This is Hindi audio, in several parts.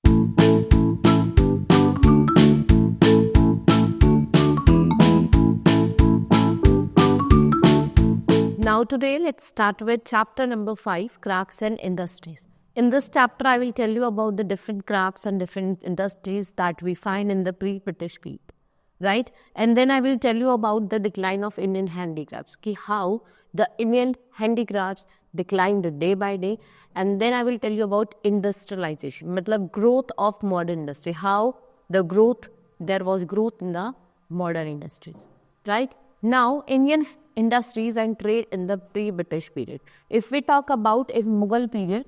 Now today let's start with chapter number 5, crafts and industries. In this chapter I will tell you about the different crafts and different industries that we find in the pre-British period, right? And then I will tell you about the decline of Indian handicrafts, how the Indian handicrafts declined day by day. And then I will tell you about industrialization, matlab growth of modern industry, how there was growth in the modern industries, right? Now, Indian industries and trade in the pre-British period. If we talk about a Mughal period,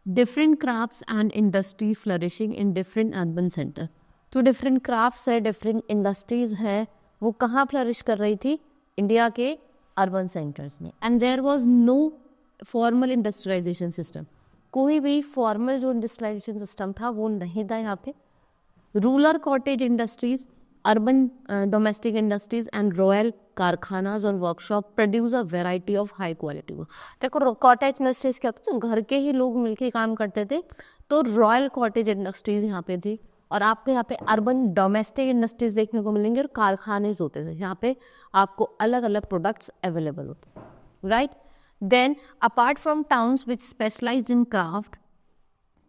different crafts and industry flourishing in different urban center. तो different crafts है, different industries है, वो कहाँ flourish कर रही थी? इंडिया के urban centers में. And there was no formal industrialization system. कोई भी formal जो industrialization system था वो नहीं था यहाँ पे. Rural cottage industries, urban domestic industries and royal कारखानाज और workshop produce a variety of high quality work. देखो कॉटेज इंडस्ट्रीज क्या होता है, घर के ही लोग मिलके काम करते थे, तो रॉयल कॉटेज इंडस्ट्रीज यहाँ पे थी. और आपको यहाँ पे अर्बन डोमेस्टिक इंडस्ट्रीज देखने को मिलेंगे और कारखाने होते थे, यहाँ पे आपको अलग अलग प्रोडक्ट्स अवेलेबल होते हैं, right. Then apart from towns which specialise in craft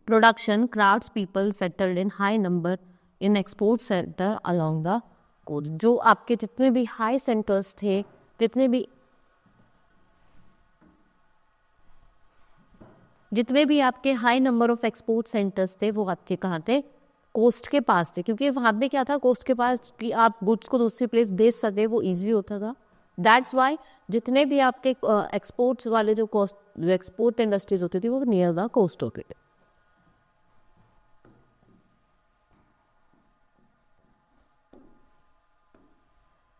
production, crafts people settled in high number in export centre along the coast. जो आपके जितने भी हाई सेंटर्स थे, जितने भी आपके high number of export centres थे वो आपके कहाँ थे? कोस्ट के पास थे, क्योंकि वहाँ पे क्या था, कोस्ट के पास कि आप गुड्स को दूसरी प्लेस भेज सकते वो इजी होता था. दैट्स वाई जितने भी आपके एक्सपोर्ट्स वाले जो एक्सपोर्ट इंडस्ट्रीज होती थी वो नियर द कोस्ट होते थे.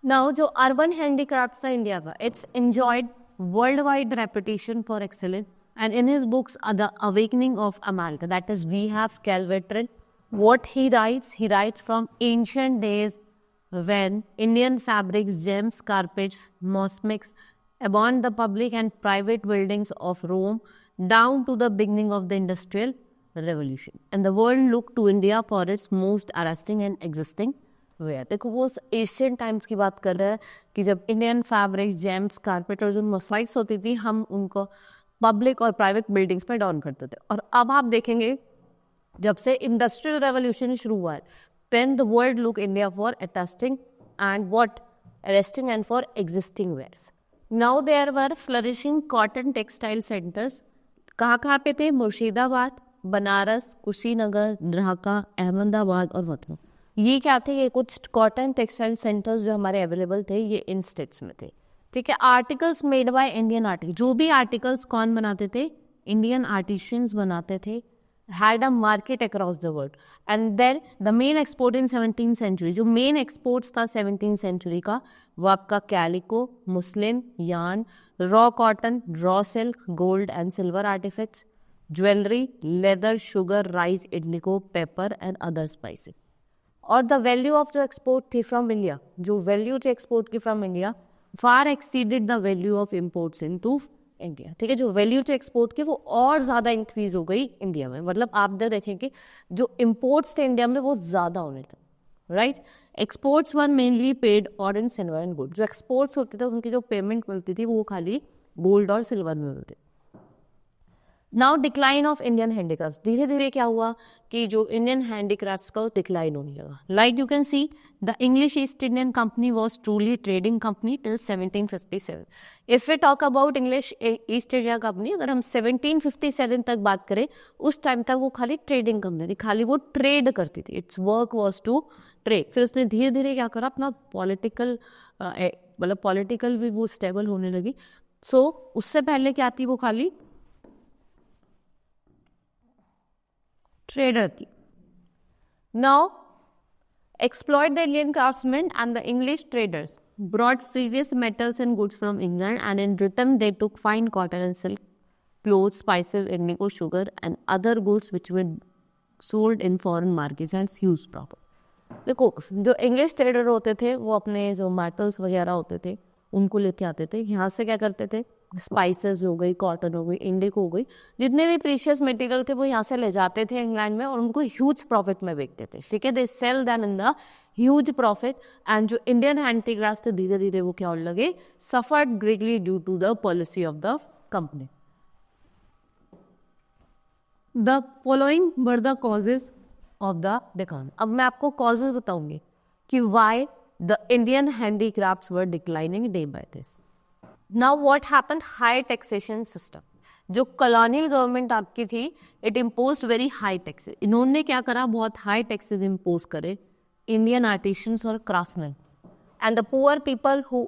नाउ जो अर्बन हैंडीक्राफ्ट्स था इंडिया का, its enjoyed world wide reputation for excellence. And in his books the awakening of America, that is we have cultivated what he writes from ancient days when Indian fabrics, gems, carpets, mosaics adorned the public and private buildings of Rome down to the beginning of the Industrial Revolution. And the world looked to India for its most arresting and existing wear. देखो वो एशियन टाइम्स की बात कर रहा है कि जब इंडियन फैब्रिक्स, जेम्स, कारपेट और जो मोसाइक्स होती थी, हम उनको पब्लिक और प्राइवेट बिल्डिंग्स पर डाउन करते थे. और अब आप देखेंगे जब से इंडस्ट्रियल रेवोल्यूशन शुरू हुआ है, then the world look India for attesting and what arresting and for existing wares. Now there were flourishing cotton textile centers. कहाँ पे थे? मुर्शिदाबाद, बनारस, कुशीनगर, ढाका, अहमदाबाद और लखनऊ. ये क्या थे? ये कुछ कॉटन टेक्सटाइल सेंटर्स जो हमारे अवेलेबल थे, ये इन स्टेट्स में थे, ठीक है. Articles made by Indian artist, जो भी आर्टिकल्स कौन बनाते थे? इंडियन आर्टिशियंस बनाते थे. had a market across the world. And then the main export in 17th century, जो main exports था 17th century का, वो आपका calico, muslin, yarn, raw cotton, raw silk, gold and silver artifacts, jewellery, leather, sugar, rice, indigo, paper and other spices. और द वैल्यू ऑफ जो एक्सपोर्ट थी फ्रॉम इंडिया, जो वैल्यू थी एक्सपोर्ट की from India, far exceeded the value of imports into India, ठीक है. जो वैल्यू थी एक्सपोर्ट की वो और ज़्यादा इंक्रीज हो गई इंडिया में. मतलब आप इधर देखेंगे जो इम्पोर्ट्स थे इंडिया में वो ज़्यादा होने थे, right. Exports one mainly paid और इन सिल्वर एंड गोल्ड. जो एक्सपोर्ट्स होते थे उनकी जो पेमेंट मिलती थी वो खाली गोल्ड और सिल्वर में मिलती. Now decline of Indian handicrafts. धीरे धीरे क्या हुआ कि जो इंडियन हैंडीक्राफ्ट्स का डिक्लाइन होने लगा. Like you can see the English East Indian company was truly trading company till 1757. If we talk about English East India company, अगर हम 1757 तक बात करें, उस टाइम तक वो खाली ट्रेडिंग कंपनी थी, खाली वो ट्रेड करती थी. Its work was to trade. फिर उसने धीरे धीरे क्या करा, अपना पॉलिटिकल भी वो स्टेबल होने लगी. सो उससे पहले क्या थी, वो खाली ट्रेडर थी. Now exploit the Indian craftsmen and the English traders brought previous metals and goods from England, and in return they took fine cotton and silk, clothes, spices, indigo, sugar and other goods which were sold in foreign markets and used proper. देखो जो इंग्लिश ट्रेडर होते थे वो अपने जो मेटल्स वगैरह होते थे उनको लेते आते थे, यहाँ से क्या करते थे, स्पाइसेस हो गई, कॉटन हो गई, इंडिको हो गई, जितने भी प्रीशियस मटेरियल थे वो यहाँ से ले जाते थे इंग्लैंड में और उनको ह्यूज प्रॉफिट में बेचते थे, ठीक है। They sell them in the huge profit. And जो इंडियन हैंडीक्राफ्ट थे धीरे धीरे वो क्या होने लगे, suffered greatly due to the policy of the company. The following were the causes of the decline. अब मैं आपको कॉजेज बताऊंगी कि why the Indian handicrafts were declining day by this. Now what happened, high taxation system. जो कॉलोनियल गवर्नमेंट आपकी थी, it impose very high taxes. इन्होंने क्या करा, बहुत हाई टैक्सेस इम्पोज करे इंडियन आर्टिशंस और craftsman. And the poor people who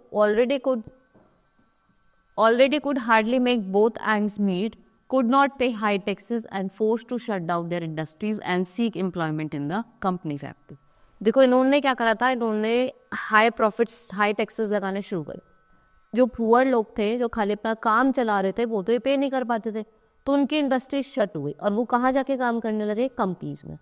already could hardly make both ends meet could not pay high taxes and forced to shut down their industries and seek employment in the company factory। देखो इन्होंने क्या करा था, इन्होंने हाई प्रॉफिट्स हाई टैक्सेस लगाने शुरू करे। जो पुअर लोग थे, जो खाली अपना काम चला रहे थे, वो तो ये पे नहीं कर पाते थे, तो उनकी इंडस्ट्री शट हुई और वो कहाँ जाके काम करने लगे, कंपनीज में।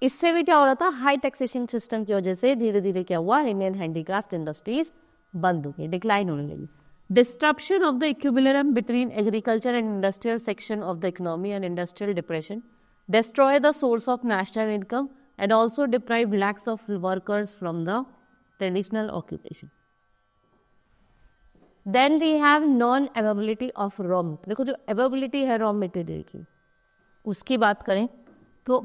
इससे भी क्या हो रहा था, हाई टैक्सेशन सिस्टम की वजह से धीरे धीरे क्या हुआ, इंडियन हैंडीक्राफ्ट इंडस्ट्रीज बंद हो गई, डिक्लाइन होने लगी। Disruption of the equilibrium between agriculture and industrial section of the economy and industrial depression destroy the source of national income and also deprive lakhs of workers from the traditional occupation। Then we have non-availability of raw material। देखो जो availability है raw material की, उसकी बात करें तो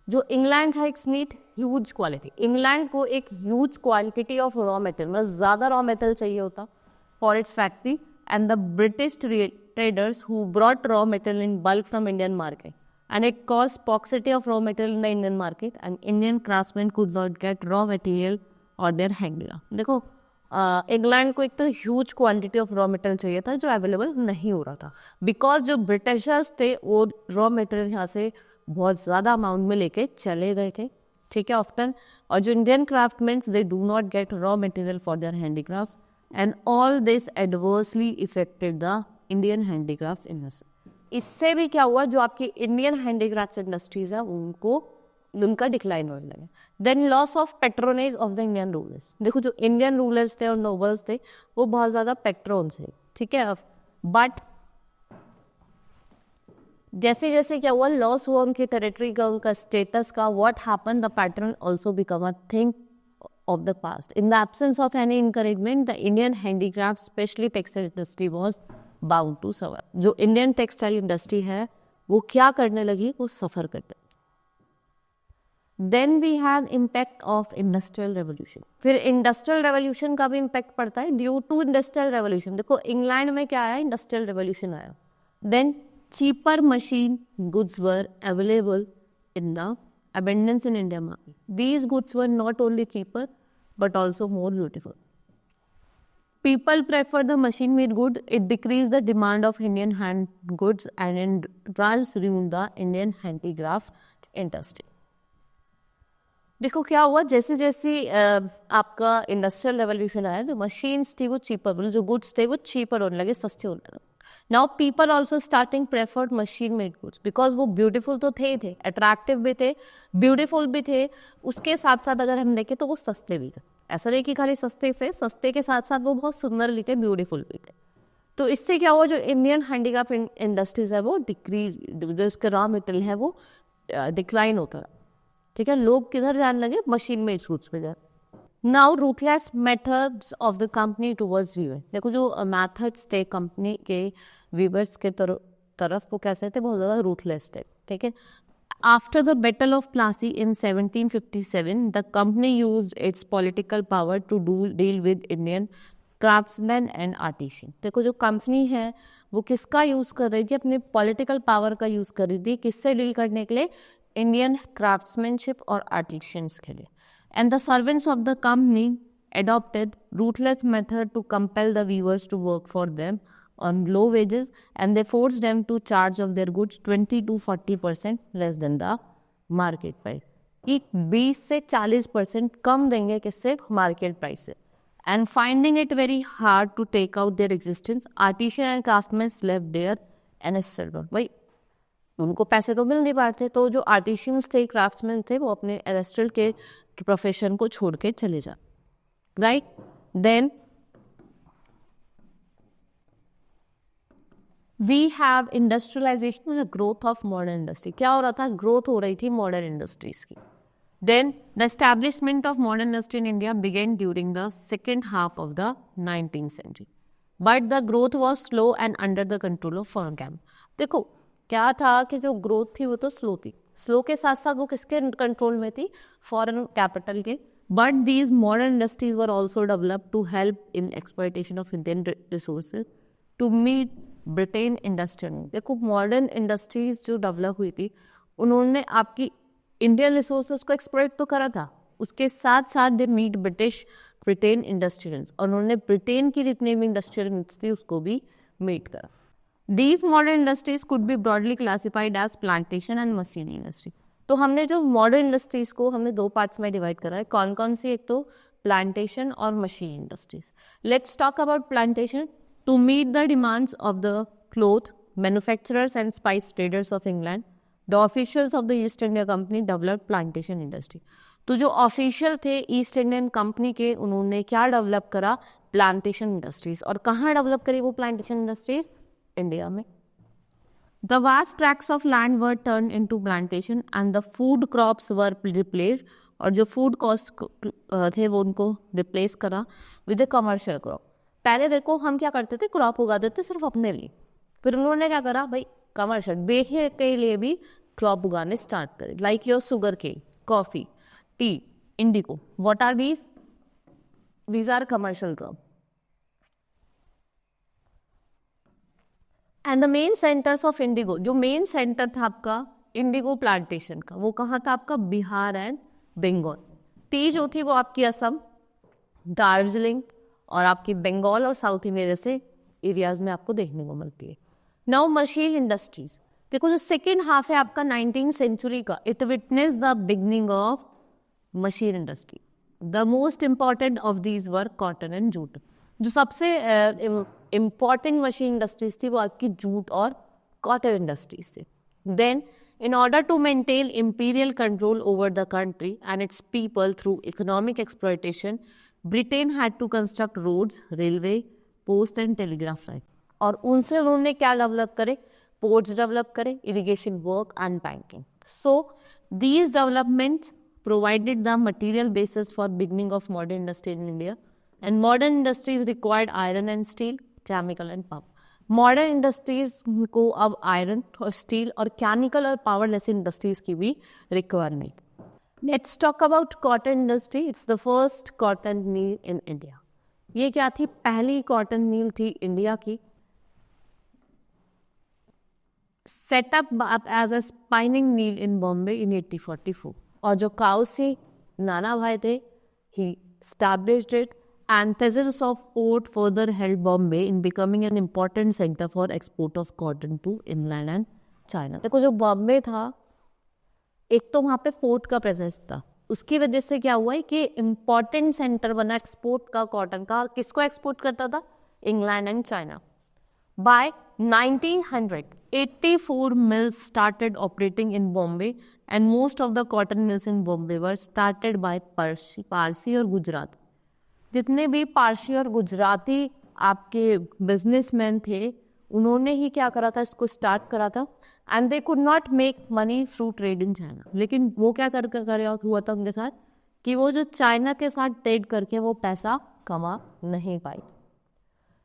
जो इंग्लैंड है its need huge quality. England को एक huge quantity of raw material, मतलब ज़्यादा रॉ मेटेरियल चाहिए होता for its factory. And the British traders who brought raw material in bulk from Indian market and it cause paucity of raw material in the Indian market and Indian craftsman could not get raw material और देयर हैंडीक्राफ्ट। देखो इंग्लैंड को एक तो huge quantity of raw material चाहिए था जो अवेलेबल नहीं हो रहा था, बिकॉज जो ब्रिटिशर्स थे वो रॉ मटेरियल यहाँ से बहुत ज़्यादा अमाउंट में लेके चले गए थे, ठीक है, ऑफ्टन। और जो Indian craftsmans they do not get raw material for their handicrafts and all this adversely affected the Indian handicraft industry. इससे भी क्या हुआ, जो आपकी इंडियन हैंडीक्राफ्ट इंडस्ट्रीज है उनका डिक्लाइन होने लगे। Then loss of patronage of the Indian rulers. देखो जो इंडियन रूलर्स थे और नोबल्स थे वो बहुत ज़्यादा पेट्रोन थे, ठीक है। बट जैसे जैसे क्या हुआ, लॉस हुआ उनकी टेरिटरी का, उनका स्टेटस का, what happen, the pattern also become a thing of the past. In the absence of any encouragement, the Indian handicraft, especially textile industry, was bound to suffer। जो इंडियन टेक्सटाइल इंडस्ट्री है वो क्या करने लगी, वो सफ़र करने। Then we have impact of industrial revolution. फिर इंडस्ट्रियल रेवोल्यूशन का भी इम्पैक्ट पड़ता है ड्यू टू इंडस्ट्रियल रेवोल्यूशन। देखो इंग्लैंड में क्या आया, इंडस्ट्रियल रेवोल्यूशन आया। Then cheaper machine goods were available in the abundance in India market. These goods were not only cheaper but also more beautiful. People prefer the machine-made good. It decreased the demand of Indian hand goods and it ruined the Indian handicraft industry. देखो क्या हुआ, जैसे जैसे आपका इंडस्ट्रियल रेवोल्यूशन आया, जो मशीन्स थी वो चीपर, जो गुड्स थे वो चीपर होने लगे, सस्ते होने लगे। Now people also starting preferred machine made goods because वो ब्यूटीफुल तो थे ही थे, अट्रैक्टिव भी थे, ब्यूटीफुल भी थे, उसके साथ साथ अगर हम देखें तो वो सस्ते भी थे। ऐसा नहीं कि खाली सस्ते थे, सस्ते के साथ साथ वो बहुत सुंदर भी थे, ब्यूटीफुल भी थे। तो इससे क्या हुआ, जो इंडियन हैंडीक्राफ्ट इंडस्ट्रीज है वो डिक्रीज, जो इसका रॉ मटेरियल है वो डिक्लाइन होता रहा, ठीक है। लोग किधर जाने लगे, मशीन मेड गुड्स पे जाए। Now ruthless methods of the company towards weaver. देखो जो मेथड्स थे कंपनी के वीवर्स के तरफ वो कैसे थे, बहुत ज़्यादा रूथलेस थे, ठीक है। After the battle of Plassey in 1757 the company used its political power to deal with Indian craftsman and artisan. देखो जो कंपनी है वो किसका यूज़ कर रही थी, अपने पॉलिटिकल पावर का यूज़ कर रही थी, किससे डील करने के लिए, इंडियन क्राफ्ट्समैनशिप और आर्टिशंस के लिए। And the servants of the company adopted ruthless method to compel the weavers to work for them on low wages, and they forced them to charge of their goods 20 to 40% less than the market price। कि 20 से 40% कम देंगे किससे, मार्केट प्राइस से। And finding it very hard to take out their existence, artisan and craftsmen left there and settled। भाई उनको पैसे तो मिल नहीं पाते, तो जो आर्टिशियंस थे, क्राफ्ट्समैन थे, वो अपने एरेस्ट्रल के प्रोफेशन को छोड़ के चले जा, right. Then we have industrialisation, growth of modern industry. क्या हो रहा था? ग्रोथ हो रही थी मॉडर्न इंडस्ट्रीज की। Then the establishment of modern industry in India began during the second half of the 19th century. But the growth was slow and under the control of foreign capital. देखो क्या था कि जो ग्रोथ थी वो तो स्लो थी, स्लो के साथ साथ वो किसके कंट्रोल में थी? फॉरेन कैपिटल के। But these modern industries were also develop to help in exploitation of Indian resources to meet Britain industrial. देखो मॉडर्न इंडस्ट्रीज जो डेवलप हुई थी उन्होंने आपकी इंडियन रिसोर्सेज को एक्सप्लॉइट तो करा था, उसके साथ साथ दे मीट ब्रिटेन इंडस्ट्रियल्स, और उन्होंने ब्रिटेन की जितनी भी इंडस्ट्रियल नीड्स थी उसको भी मीट करा। These modern industries could be broadly classified as plantation and machinery industry. तो हमने जो मॉडर्न इंडस्ट्रीज को हमने दो पार्ट्स में डिवाइड करा है। कौन कौन सी? एक तो प्लांटेशन और machine industries. Let's talk about plantation. To meet the demands of the cloth manufacturers and spice traders of England, the officials of the East India company develop plantation industry. तो जो ऑफिशियल थे ईस्ट इंडियन कंपनी के, उन्होंने क्या डेवलप करा? Plantation industries. और कहाँ डेवलप करी वो प्लांटेशन इंडस्ट्रीज? इंडिया में। The vast tracts of land were turn into plantation and the food crops were replaced, और जो फूड कॉस्ट थे वो उनको रिप्लेस करा विद ए कमर्शियल क्रॉप। पहले देखो हम क्या करते थे? क्रॉप उगाते थे सिर्फ अपने लिए, फिर उन्होंने क्या करा भाई? कमर्शियल बेचे के लिए भी क्रॉप उगाने स्टार्ट करे, like your sugar cane, coffee, tea, indigo. What are these? These are commercial crop. And the main centres of indigo, जो मेन सेंटर था आपका इंडिगो प्लांटेशन का, वो कहाँ था आपका? बिहार एंड बंगाल। टी जो थी वो आपकी असम, दार्जिलिंग और आपकी बंगाल और साउथ इंडिया जैसे एरियाज में आपको देखने को मिलती है। Now machine industries. देखो जो सेकेंड हाफ है आपका 19th सेंचुरी का, it witness the beginning of machine industry. The most important of these were cotton and jute. जो सबसे इम्पॉर्टेंट मशीन इंडस्ट्रीज थी वो आपकी जूट और कॉटन इंडस्ट्रीज थी। Then in order to maintain imperial control over the country and its people through economic exploitation, Britain had to construct roads, railway, post and telegraph line. और उनसे उन्होंने क्या डेवलप करे? पोर्ट्स डेवलप करे, irrigation work and banking. So these developments provided the material basis for beginning of modern industry in India, and modern industries required iron and steel, chemical and power. Modern industries को अब आयरन और स्टील और केमिकल और पावर जैसी इंडस्ट्रीज की भी requirement. Let's talk about cotton industry. It's the first cotton mill in India. ये क्या थी? पहली कॉटन मिल थी इंडिया की, सेटअप एज अ स्पाइनिंग मिल इन बॉम्बे इन 1844। और जो काउसी नाना भाई थे, ही established it, and presence of port further helped Bombay in becoming an important center for export of cotton to inland and China. देखो जो बॉम्बे था, एक तो वहाँ पे फोर्ट का प्रेजेंस था, उसकी वजह से क्या हुआ है कि इम्पॉर्टेंट सेंटर बना एक्सपोर्ट का कॉटन का। किसको एक्सपोर्ट करता था? England and China. By 1900, 84 mills started operating in Bombay, and most of the cotton mills in Bombay were started by Parsi और गुजरात। जितने भी पारसी और गुजराती आपके बिजनेसमैन थे, उन्होंने ही क्या करा था? इसको स्टार्ट करा था। And they could not make money through trade in China. लेकिन वो क्या कर हुआ था उनके साथ कि वो जो चाइना के साथ ट्रेड करके वो पैसा कमा नहीं पाई।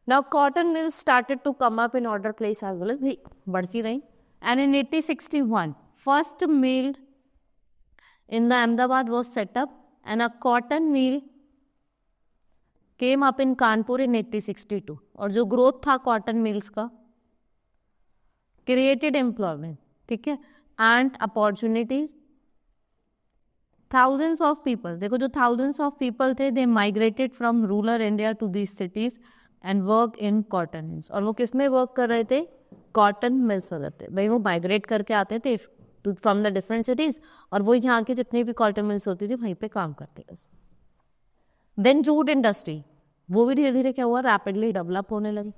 Now cotton mills started to come up in other places as well as बढ़ती रही। And in 1861, first mill in the Ahmedabad was set up, and a cotton mill came up in Kanpur in 1862. और जो ग्रोथ था कॉटन मिल्स का, क्रिएटेड एम्प्लॉयमेंट, ठीक है, and opportunities. Thousands of people, देखो जो थाउजेंड्स ऑफ पीपल थे, they migrated from rural India to these cities and work in cotton mills. और वो किस में वर्क कर रहे थे? कॉटन मिल्स हो रहे थे भाई। वो माइग्रेट करके आते थे फ्रॉम द डिफरेंट सिटीज, और वो यहाँ की जितनी भी कॉटन मिल्स होती थी वहीं पे काम करते थे। देन जूट इंडस्ट्री, वो भी धीरे धीरे क्या हुआ? रैपिडली डेवलप होने लगी।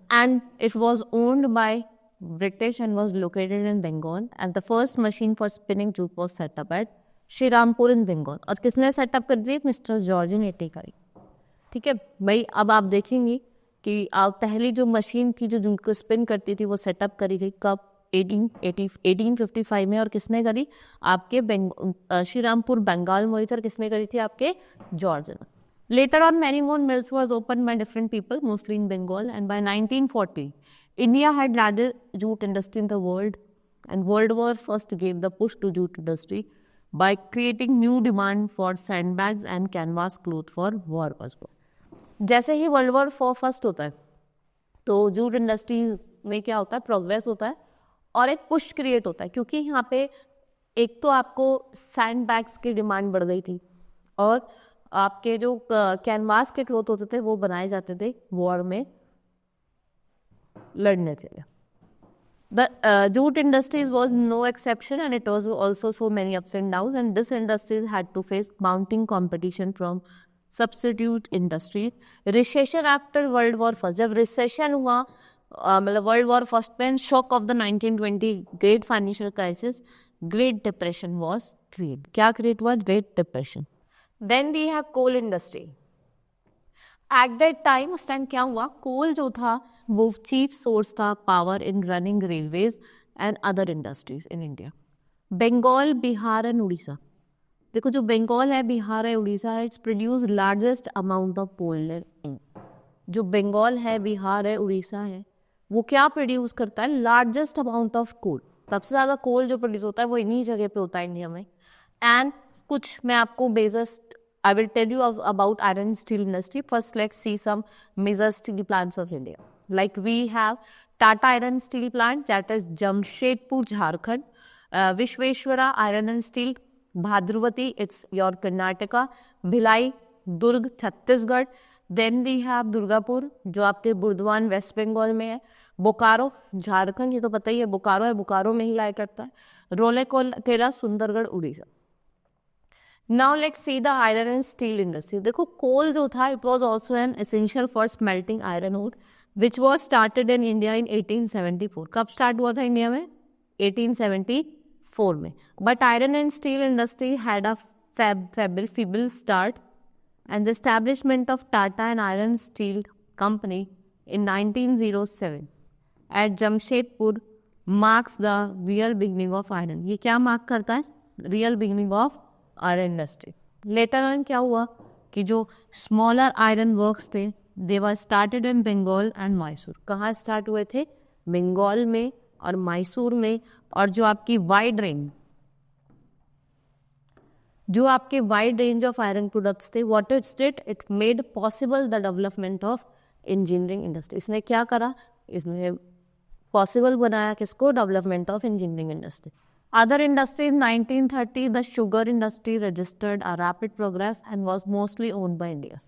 And it was owned by British and was located in Bengal, and the first machine for spinning jute was set up at Shrirampur in Bengal. और किसने सेटअप कर दी? मिस्टर जॉर्ज इन एटी करी। ठीक है भाई। अब आप देखेंगे कि पहली जो मशीन थी जो जिनको स्पिन करती थी वो सेटअप करी गई कब 1855 में, और किसने करी? आपके श्रीरामपुर बंगाल में हुई थी, और किसने करी थी? आपके जॉर्ज ने। Later on, many more mills was opened by different people, mostly in Bengal. And by 1940, India had largest jute industry in the world. And World War First gave the push to jute industry by creating new demand for sandbags and canvas cloth for war purpose. जैसे ही वर्ल्ड वॉर फर्स्ट होता है तो जूट इंडस्ट्रीज में क्या होता है? प्रोग्रेस होता है और एक पुश क्रिएट होता है, क्योंकि यहाँ पे एक तो आपको सैंड बैग्स की डिमांड बढ़ गई थी और आपके जो कैनवास के क्लोथ होते थे वो बनाए जाते थे वॉर में लड़ने के लिए. The jute industries was no exception, and it was also so many ups and downs, and this industries had to face mounting competition from substitute industries. Recession after World War First, जब recession हुआ मतलब World War First में, shock of the 1920 Great Financial Crisis, Great Depression was created. क्या create हुआ? Great Depression. Then we have coal industry. At that time, उस टाइम क्या हुआ? कोल जो था वो चीफ सोर्स था power in running railways and other industries in India. Bengal, Bihar and Orissa. देखो जो बंगाल है, बिहार है, उड़ीसा है, its produce largest amount of coal. जो बंगाल है, बिहार है, उड़ीसा है, वो क्या प्रोड्यूस करता है? Largest amount of coal. सबसे ज़्यादा कोल जो प्रोड्यूस होता है वो इन्हीं जगह पे होता है इंडिया में. एंड कुछ मैं आपको basis I will tell you about iron and steel industry. First, let's see some major steel plants of India. Like we have Tata Iron Steel Plant, that is Jamshedpur, Jharkhand. Vishweshwara Iron and Steel, Bhadravati, it's your Karnataka. Bhilai, Durg, Chhattisgarh. Then we have Durgapur, जो आपके बुर्दवान वेस्ट बंगाल में है. बोकारो, झारखंड, ये तो पता ही है, बोकारो है, बोकारो में ही लाया करता है. रोलेकेला, Sundargarh, Orissa. Now let's see the iron and steel industry. देखो कोल जो था it was also an essential for smelting iron ore, which was started in India in 1874. कब स्टार्ट हुआ था इंडिया में? 1874 में. But iron and steel industry had a feeble start, and the establishment of Tata and Iron Steel Company in 1907 at Jamshedpur marks the real beginning of iron. ये क्या मार्क करता है? Real beginning of iron industry. Later on क्या हुआ कि जो स्मॉलर आयरन वर्क्स थे they were started in Bengal and Mysore. कहाँ स्टार्ट हुए थे? बंगाल में और मैसूर में. और जो आपकी wide range of iron products थे, what it did, it made possible the development of engineering industry. इसने क्या करा? इसने पॉसिबल बनाया किसको? Development of engineering industry. Other industries, 1930, the sugar industry registered a rapid progress and was mostly owned by India.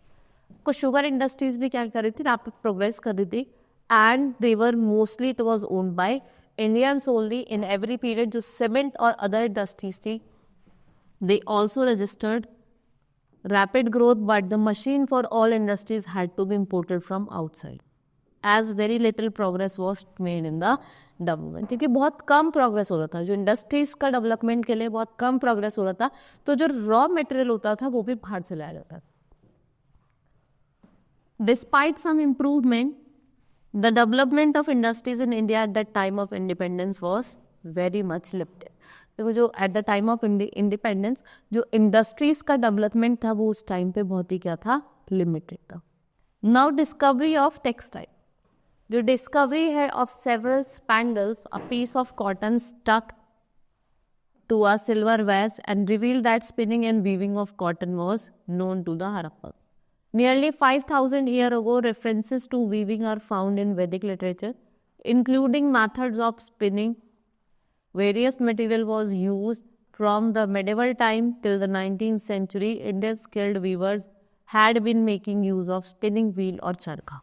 कुछ sugar industries भी क्या कर रही थी? Rapid progress कर रही थी, and they were mostly, it was owned by Indians only. In every period जो cement और other industries थी, they also registered rapid growth, but the machine for all industries had to be imported from outside, as very little progress was made in the development. क्योंकि बहुत कम प्रोग्रेस हो रहा था, जो इंडस्ट्रीज का डेवलपमेंट के लिए बहुत कम प्रोग्रेस हो रहा था, तो जो रॉ मटेरियल होता था वो भी बाहर से लाया जाता था. Despite some improvement, the development of industries in India at the time of independence was very much limited. देखो जो at the time of independence जो इंडस्ट्रीज का डेवलपमेंट था वो उस टाइम पे बहुत ही क्या था? लिमिटेड था. Now discovery of textile. जो डिस्कवरी है of several spindles, a piece of cotton stuck to a silver vase and reveal that spinning and weaving of cotton was known to the Harappa. Nearly 5,000 years ago, references to weaving are found in Vedic literature, including methods of spinning. Various material was used from the medieval time till the 19th century. India's skilled weavers had been making use of spinning wheel और चरखा.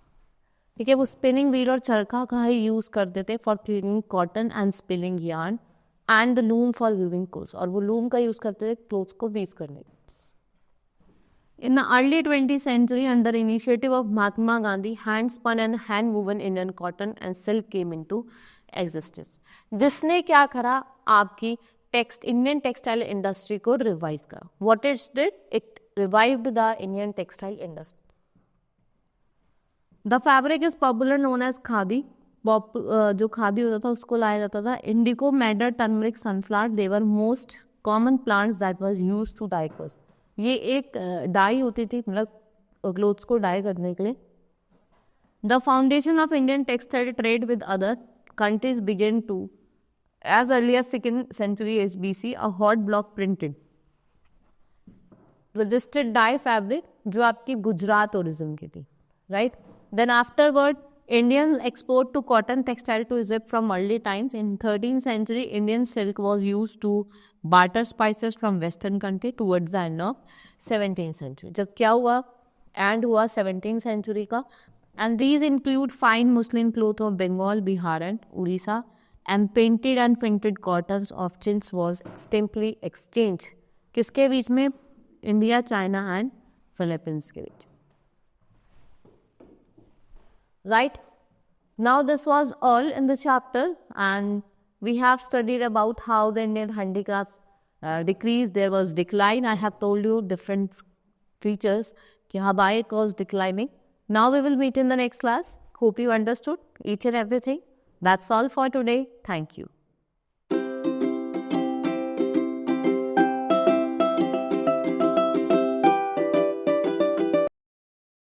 ठीक है, वो स्पिनिंग व्हील और चरखा का ही यूज करते थे for cleaning cotton and spinning yarn, and the loom for weaving clothes. और वो लूम का यूज करते थे क्लोथ्स को वीव करने. In the early 20th century, under initiative of Mahatma Gandhi, hand spun and hand woven Indian cotton and silk came into existence. जिसने क्या करा? आपकी इंडियन टेक्सटाइल इंडस्ट्री को रिवाइव करा. What it did? It revived the Indian textile industry. The fabric is popular known as khadi. जो खादी होता था उसको लाया जाता था. Indigo, madder, turmeric, sunflower, they were most common plants that was used to dye clothes. ये एक डाई होती थी, मतलब क्लोथ्स को डाई करने के लिए. The foundation of Indian textile trade with other countries began to as early as 2nd century BC. A hot block printed registered dye fabric जो आपकी गुजरात ओरिजिन की थी, right? Then afterward Indian export to cotton textile to Egypt from early times. In 13th century Indian silk was used to barter spices from western country towards the end of 17th century. जब क्या हुआ, एंड हुआ 17th century का. And these include fine muslin cloth of Bengal, Bihar and Orissa, and painted and printed cottons of chintz was simply exchanged. किसके बीच में? इंडिया, चाइना एंड फिलीपींस के बीच. Right? Now this was all in the chapter, and we have studied about how the Indian handicrafts decreased. There was decline. I have told you different features कि how it was declining. Now we will meet in the next class. Hope you understood each and everything. That's all for today. Thank you.